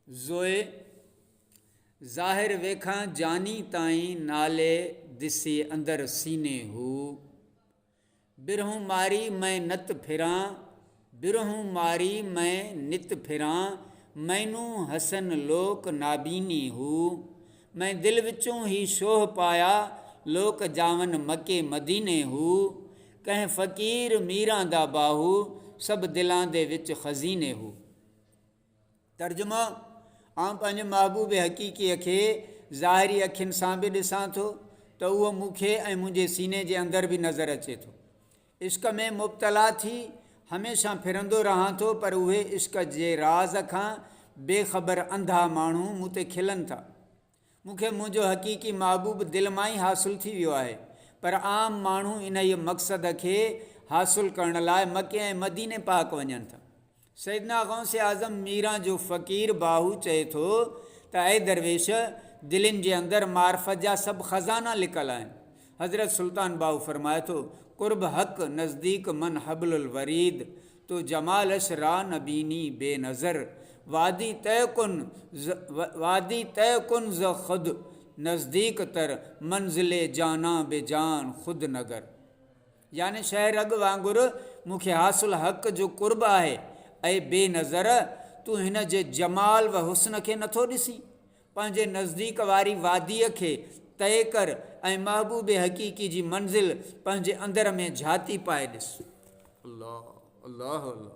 ज़ोए ज़ाहिर वेखां जानी ताईं नाले दिसे अंदर सीने हू बिरहूं मारी मैं नत फिरां बिरहूं मारी मैं नित फिरां मैनू हसन लोक नाबीनी हू मैं दिल विचों ही शोह पाया लोक जावन मके मदीने हू कह फ़कीर मीरां दा बाहू सब दिलां दे विच खज़ीने हू। तर्जुमो आउं पंहिंजे महबूब हक़ीक़ीअ खे ज़ाहिरी अखियुनि सां बि ॾिसां थो त उहो मूंखे ऐं मुंहिंजे सीने जे अंदरि बि नज़र अचे थो। इश्क में मुब्तला थी हमेशह फिरंदो रहां थो, पर उहे इश्क जे राज़ खां बेख़बर अंधा माण्हू मूं ते खिलनि था। मूंखे मुंहिंजो हक़ीक़ी महबूब दिलि मां ई हासिलु थी वियो आहे, पर आम माण्हू इन ई मक़सद खे हासिलु करण लाइ मके ऐं मदीने पाक वञनि था। सैदना गौसे आज़म मीरां जो फ़क़ीर बाहू चए थो त ऐं दरवेश दिलनि जे अंदरि मार्फत जा सभु ख़ज़ाना लिकल आहिनि। हज़रत सुल्तान बाहू फरमाए थो क़ुर्ब हक़ नज़दीक मन हबलुल वरीद तो जमाल अशरा नबीनी बेनज़र वादी तय कुन ज़ खुद नज़दीक तर मंज़िले जाना बेजान खुद नगर। यानी शहर अॻु वांगुरु मूंखे हासिलु हक़ जो क़ुर्ब आहे ऐं बेनज़र तूं हिन जे जमाल व हुस्न खे नथो ॾिसी, पंहिंजे नज़दीक वारी वादीअ खे तय कर ऐं महबूब हक़ीक़ी जी मंज़िल पंहिंजे अंदर में झाती पाए ॾिस। अल्लाह अल्लाह अल्लाह।